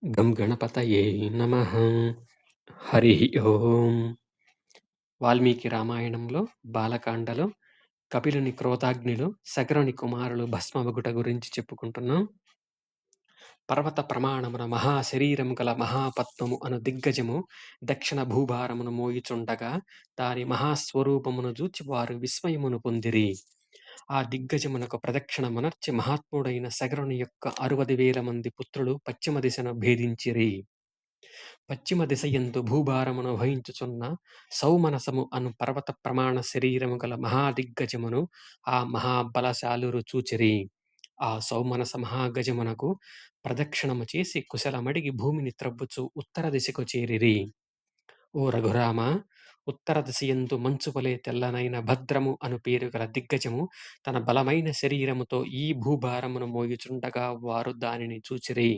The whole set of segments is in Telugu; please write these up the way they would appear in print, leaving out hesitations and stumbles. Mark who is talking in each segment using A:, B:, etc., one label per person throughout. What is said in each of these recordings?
A: గం గణపతయే నమః. హరి ఓం. వాల్మీకి రామాయణంలో బాలకాండలో కపిలుని క్రోధాగ్నిలో సగరుని కుమారులు భస్మమగుట గురించి చెప్పుకుంటున్నాం. పర్వత ప్రమాణమున మహాశరీరము గల మహాపద్మము అను దిగ్గజము దక్షిణ భూభారమును మోయుచుండగా దాని మహాస్వరూపమును చూచి వారు విస్మయమును పొందిరి. ఆ దిగ్గజమునకు ప్రదక్షిణమునర్చి మహాత్ముడైన సగరుని యొక్క 60,000 మంది పుత్రులు పశ్చిమ దిశను భేదించిరి. పశ్చిమ దిశయందు భూభారమును వహించుచున్న సౌమనసము అను పర్వత ప్రమాణ శరీరము గల మహాదిగ్గజమును ఆ మహాబలశాలురు చూచిరి. ఆ సౌమనస మహాగజమునకు ప్రదక్షిణము చేసి కుశలమడిగి భూమిని త్రవ్వుచు ఉత్తర దిశకు చేరిరి. ఓ రఘురామ, ఉత్తర దిశయందు మంచువలె తెల్లనైన భద్రము అను పేరు గల దిగ్గజము తన బలమైన శరీరముతో ఈ భూభారమును మోయుచుండగా వారు దానిని చూచిరి.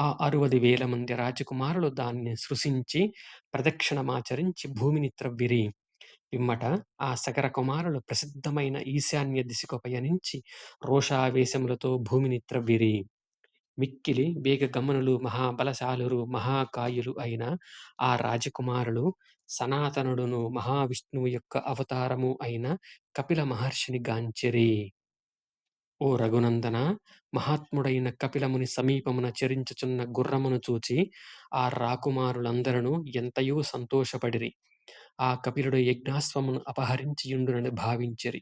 A: ఆ 60,000 మంది రాజకుమారులు దానిని సృశించి ప్రదక్షిణమాచరించి భూమిని త్రవ్విరి. పిమ్మట ఆ సగర కుమారులు ప్రసిద్ధమైన ఈశాన్య దిశకు పయనించి రోషావేశములతో భూమిని త్రవ్విరి. మిక్కిలి వేగగమనులు మహాబలశాలురు మహాకాయులు అయిన ఆ రాజకుమారులు సనాతనుడును మహావిష్ణువు యొక్క అవతారము అయిన కపిల మహర్షిని గాంచిరి. ఓ రఘునందన, మహాత్ముడైన కపిలముని సమీపమున చరించుచున్న గుర్రమును చూచి ఆ రాకుమారులందరూ ఎంతయో సంతోషపడిరి. ఆ కపిలుడు యజ్ఞాశ్వమును అపహరించియుండునని భావించిరి.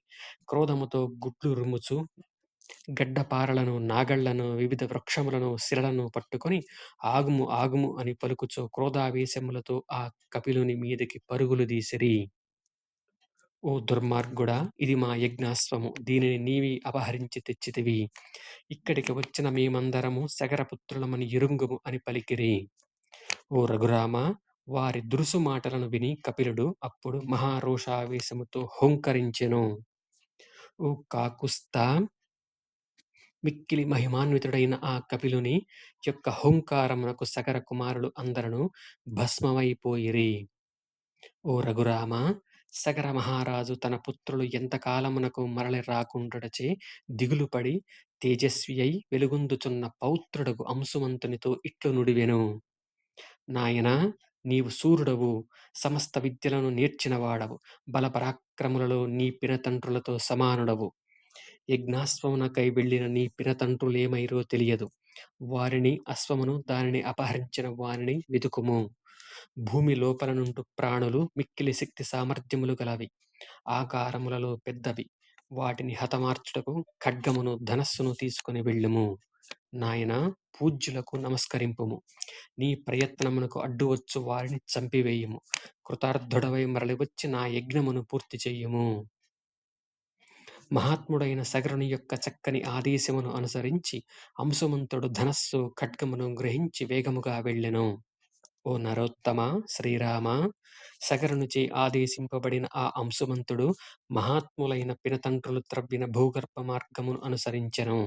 A: క్రోధముతో గుడ్లు రుముచు గడ్డపారలను, నాగళ్లను, వివిధ వృక్షములను, శిలలను పట్టుకొని ఆగుము ఆగుము అని పలుకుచు క్రోధావేశములతో ఆ కపిలుని మీదికి పరుగులు దీసిరి. ఓ దుర్మార్గుడా, ఇది మా యజ్ఞాశ్వము, దీనిని నీవి అపహరించి తెచ్చితివి. ఇక్కడికి వచ్చిన మేమందరము సగరపుత్రులమని ఎరుంగుము అని పలికిరి. ఓ రఘురామ, వారి దురుసు మాటలను విని కపిలుడు అప్పుడు మహారోషావేశముతో హుంకరించెను. ఓ కాకుస్థా, మిక్కిలి మహిమాన్వితుడైన ఆ కపిలుని యొక్క హుంకారమునకు సగర కుమారులు అందరూ భస్మమైపోయిరి. ఓ రఘురామ, సగర మహారాజు తన పుత్రులు ఎంతకాలమునకు మరలి రాకుండుటచే దిగులుపడి తేజస్వి అయి వెలుగొందుచున్న పౌత్రుడగు అంశుమంతునితో ఇట్లు నుడివెను. నాయనా, నీవు శూరుడవు, సమస్త విద్యలను నేర్చినవాడవు, బలపరాక్రములలో నీ పినతండ్రులతో సమానుడవు. యజ్ఞాశ్వమునకై వెళ్ళిన నీ పినతండ్రులేమైరో తెలియదు. వారిని, అశ్వమును, దానిని అపహరించిన వానిని వెదుకుము. భూమి లోపల నుండు ప్రాణులు మిక్కిలి శక్తి సామర్థ్యములు గలవి, ఆకారములలో పెద్దవి. వాటిని హతమార్చుటకు ఖడ్గమును, ధనస్సును తీసుకొని వెళ్ళుము. నాయనా, పూజ్యులకు నమస్కరింపుము. నీ ప్రయత్నమునకు అడ్డువచ్చు వారిని చంపివేయుము. కృతార్థుడవై మరలివచ్చి నా యజ్ఞమును పూర్తి చెయ్యుము. మహాత్ముడైన సగరుని యొక్క చక్కని ఆదేశమును అనుసరించి అంశుమంతుడు ధనస్సు, ఖడ్గమును గ్రహించి వేగముగా వెళ్ళెను. ఓ నరోత్తమ, శ్రీరామ, సగరునిచే ఆదేశింపబడిన ఆ అంశుమంతుడు మహాత్ములైన పినతండ్రులు త్రవ్విన భూగర్భ మార్గమును అనుసరించెను.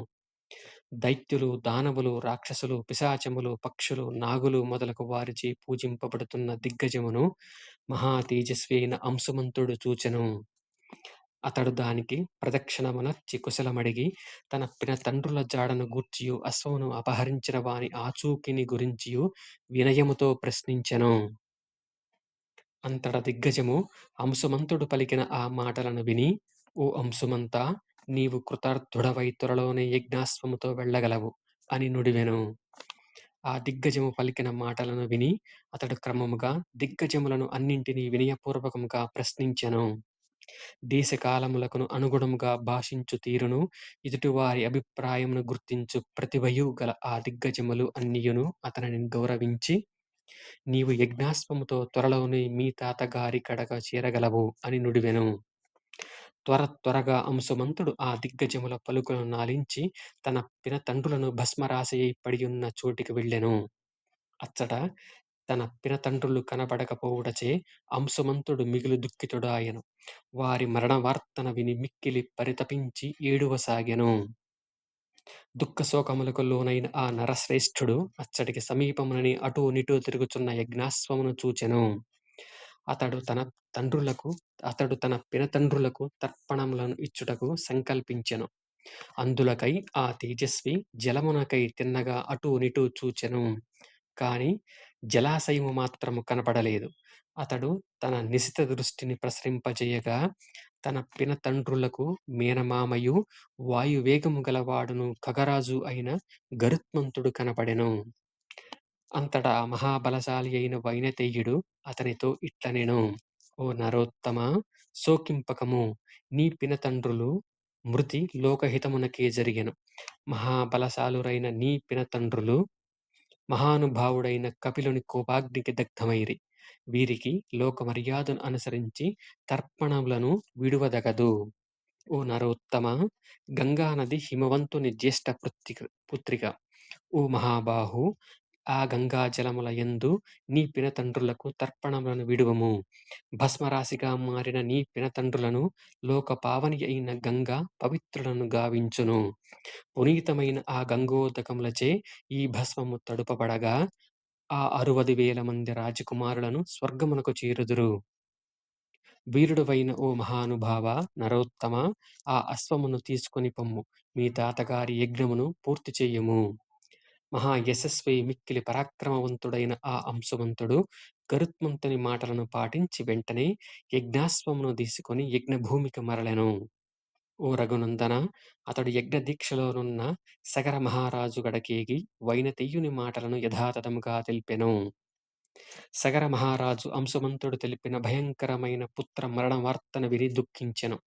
A: దైత్యులు, దానవులు, రాక్షసులు, పిశాచములు, పక్షులు, నాగులు మొదలగు వారిచే పూజింపబడుతున్న దిగ్గజమును మహా తేజస్వి అయిన అంశుమంతుడు చూచెను. అతడు దానికి ప్రదక్షిణమునర్చి కుశలమడిగి తన పినతండ్రుల జాడను గూర్చియు అశ్వమును అపహరించిన వాని ఆచూకిని గురించియు వినయముతో ప్రశ్నించెను. అంతట దిగ్గజము అంశుమంతుడు పలికిన ఆ మాటలను విని, ఓ అంశుమంతా, నీవు కృతార్థుడవై త్వరలోనే యజ్ఞాశ్వముతో వెళ్ళగలవు అని నుడివెను. ఆ దిగ్గజము పలికిన మాటలను విని అతడు క్రమముగా దిగ్గజములను అన్నింటినీ వినయపూర్వకముగా ప్రశ్నించెను. దేశకాలములకును అనుగుణముగా భాషించు తీరును, ఎదుటివారి అభిప్రాయమును గుర్తించు ప్రతిభయు గల ఆ దిగ్గజములు అన్నియును అతనిని గౌరవించి, నీవు యజ్ఞాశ్వముతో త్వరలోనే మీ తాతగారి కడగ చేరగలవు అని నుడివెను. త్వరగా అంశుమంతుడు ఆ దిగ్గజముల పలుకులను నాలించి తన పినతండ్రులను భస్మరాశి అయి పడియున్న చోటికి వెళ్ళెను. అచ్చట తన పినతండ్రులు కనబడకపోవుటచే అంశుమంతుడు మిగులు దుఃఖితుడాయెను. వారి మరణ వార్తను విని మిక్కిలి పరితపించి ఏడువసాగెను. దుఃఖశోకములకు లోనైన ఆ నరశ్రేష్ఠుడు అచ్చటికి సమీపమునని అటూ నిటూ తిరుగుచున్న యజ్ఞాశ్వమును చూచెను. అతడు తన పినతండ్రులకు తర్పణములను ఇచ్చుటకు సంకల్పించెను. అందులకై ఆ తేజస్వి జలమునకై తిన్నగా అటూ నిటూ చూచెను. కాని జలాశయము మాత్రము కనపడలేదు. అతడు తన నిశిత దృష్టిని ప్రసరింపజేయగా, తన పినతండ్రులకు మేనమామయు, వాయువేగము గలవాడును ఖగరాజు అయిన గరుత్మంతుడు కనపడెను. అంతటా మహాబలశాలి అయిన వైనతేయుడు అతనితో ఇట్లనెను: ఓ నరోత్తమా, శోకింపకము. నీ పినతండ్రులు మృతి లోకహితమునకే జరిగెను. మహాబలశాలురైన నీ పినతండ్రులు మహానుభావుడైన కపిలుని కోపాగ్నికి దగ్ధమైరి. వీరికి లోక మర్యాదను అనుసరించి తర్పణములను విడువదగదు. ఓ నరోత్తమా, గంగా నది హిమవంతుని జ్యేష్ఠ పుత్రిక. ఓ మహాబాహు, ఆ గంగా జలముల యందు నీ పినతండ్రులకు తర్పణములను విడువము. భస్మరాశిగా మారిన నీ పినతండ్రులను లోక పావని అయిన గంగా పవిత్రులను గావించును. పునీతమైన ఆ గంగోదకములచే ఈ భస్మము తడుపబడగా, ఆ 60,000 మంది రాజకుమారులను స్వర్గమునకు చేరుదురు. వీరుడవైన ఓ మహానుభావా, నరోత్తమా, ఆ అశ్వమును తీసుకొని పొమ్ము. మీ తాతగారి యజ్ఞమును పూర్తి చెయ్యుము. మహాయశస్వి మిక్కిలి పరాక్రమవంతుడైన ఆ అంశుమంతుడు గరుత్మంతుని మాటలను పాటించి వెంటనే యజ్ఞాశ్వమును తీసుకొని యజ్ఞభూమికి మరలెను. ఓ రఘునందన, అతడు యజ్ఞదీక్షలోనున్న సగర మహారాజు గడకేగి వైనతెయ్యుని మాటలను యథాతథముగా తెలిపెను. సగర మహారాజు అంశుమంతుడు తెలిపిన భయంకరమైన పుత్ర మరణ వార్తను విని దుఃఖించెను.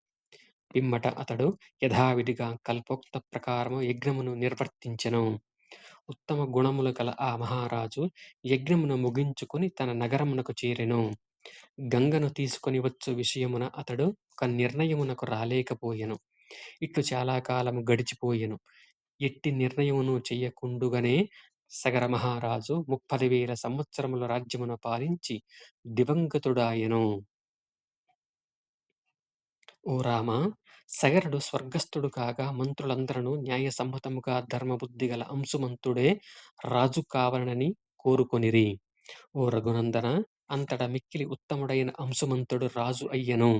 A: పిమ్మట అతడు యథావిధిగా కల్పోక్త ప్రకారము యజ్ఞమును నిర్వర్తించెను. ఉత్తమ గుణములు కల ఆ మహారాజు యజ్ఞమును ముగించుకొని తన నగరమునకు చేరెను. గంగను తీసుకొని వచ్చు విషయమున అతడు ఒక నిర్ణయమునకు రాలేకపోయెను. ఇట్లు చాలా కాలము గడిచిపోయెను. ఎట్టి నిర్ణయమును చెయ్యకుండుగనే సగర మహారాజు 30,000 సంవత్సరముల రాజ్యమును పాలించి దివంగతుడాయెను. ఓ రామ, సగరుడు స్వర్గస్థుడు కాగా మంత్రులందరూ న్యాయసమ్మతముగా ధర్మబుద్ధి గల అంశుమంతుడే రాజు కావలనని కోరుకొనిరి. ఓ రఘునందన, అంతట మిక్కిలి ఉత్తముడైన అంశుమంతుడు రాజు అయ్యెను.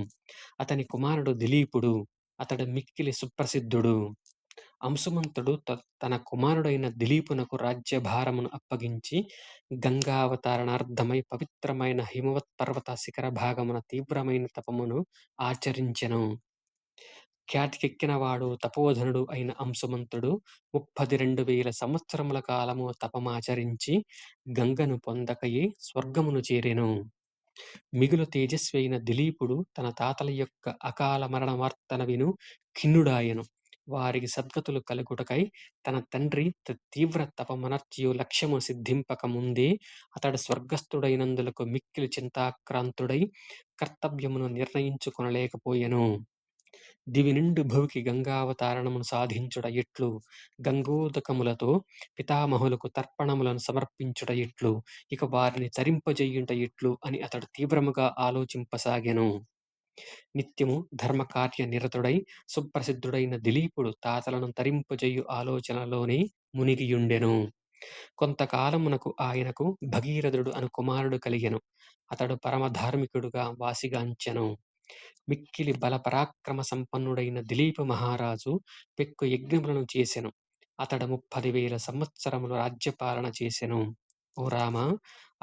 A: అతని కుమారుడు దిలీపుడు. అతడు మిక్కిలి సుప్రసిద్ధుడు. అంశుమంతుడు తన కుమారుడైన దిలీపునకు రాజ్యభారమును అప్పగించి గంగావతరణార్థమై పవిత్రమైన హిమవత్ పర్వత శిఖర భాగమున తీవ్రమైన తపమును ఆచరించెను. ఖ్యాతికెక్కినవాడు తపోధనుడు అయిన అంశుమంతుడు 32,000 సంవత్సరముల కాలము తపమాచరించి గంగను పొందకయే స్వర్గమును చేరెను. మిగులు తేజస్వి అయిన దిలీపుడు తన తాతల యొక్క అకాల మరణ వార్తను విను ఖిన్నుడాయెను. వారికి సద్గతులు కలుగుటకై తన తండ్రి తీవ్ర తపమనర్చియు లక్ష్యము సిద్ధింపక ముందే అతడు స్వర్గస్థుడైనందులకు మిక్కిలి చింతాక్రాంతుడై కర్తవ్యమును నిర్ణయించుకొనలేకపోయెను. దివి నుండి భువికి గంగావతారణమును సాధించుట ఎట్లు, గంగోదకములతో పితామహులకు తర్పణములను సమర్పించుట ఎట్లు, ఇక వారిని తరింపజేయుట ఎట్లు అని అతడు తీవ్రముగా ఆలోచింపసాగెను. నిత్యము ధర్మకార్య నిరతుడై సుప్రసిద్ధుడైన దిలీపుడు తాతలను తరింపజేయు ఆలోచనలోనే మునిగియుండెను. కొంతకాలమునకు ఆయనకు భగీరథుడు అను కుమారుడు కలిగెను. అతడు పరమ ధార్మికుడుగా వాసిగాంచెను. మిక్కిలి బల పరాక్రమ సంపన్నుడైన దిలీప మహారాజు పెక్కు యజ్ఞములను చేసెను. అతడు 30,000 సంవత్సరములు రాజ్యపాలన చేసెను. ఓ రామ,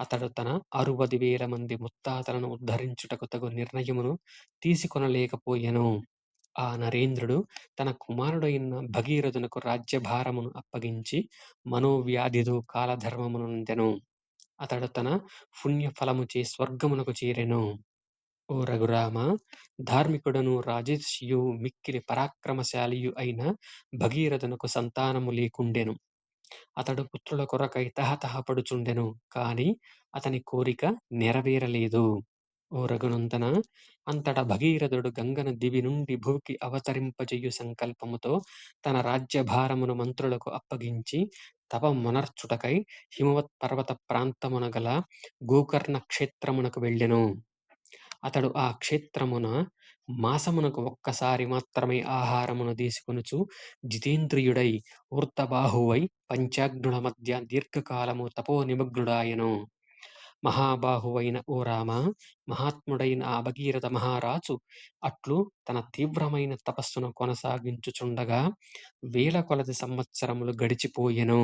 A: అతడు తన 60,000 మంది ముత్తాతలను ఉద్ధరించుటకు తగు నిర్ణయమును తీసుకొనలేకపోయెను. ఆ నరేంద్రుడు తన కుమారుడైన భగీరథునకు రాజ్యభారమును అప్పగించి మనోవ్యాధితో కాలధర్మమునొందెను. అతడు తన పుణ్యఫలముచే స్వర్గమునకు చేరెను. ఓ రఘురామ, ధార్మికుడను రాజర్షియు మిక్కిలి పరాక్రమశాలియు అయిన భగీరథునకు సంతానము లేకుండెను. అతడు పుత్రుల కొరకై తహతహపడుచుండెను. కాని అతని కోరిక నెరవేరలేదు. ఓ రఘునందన, అంతటా భగీరథుడు గంగను దివి నుండి భూమికి అవతరింపజేయు సంకల్పముతో తన రాజ్యభారమును మంత్రులకు అప్పగించి తపమునర్చుటకై హిమవత్ పర్వత ప్రాంతమున గల గోకర్ణ క్షేత్రమునకు వెళ్ళెను. అతడు ఆ క్షేత్రమున మాసమునకు ఒక్కసారి మాత్రమే ఆహారమును తీసుకొనుచు జితేంద్రియుడై ఊర్ధబాహువై పంచాగ్నుల మధ్య దీర్ఘకాలము తపోనిమగ్నుడాయెను. మహాబాహువైన ఓ రామా! మహాత్ముడైన ఆ భగీరథ మహారాజు అట్లు తన తీవ్రమైన తపస్సును కొనసాగించుచుండగా వేల కొలది సంవత్సరములు గడిచిపోయెను.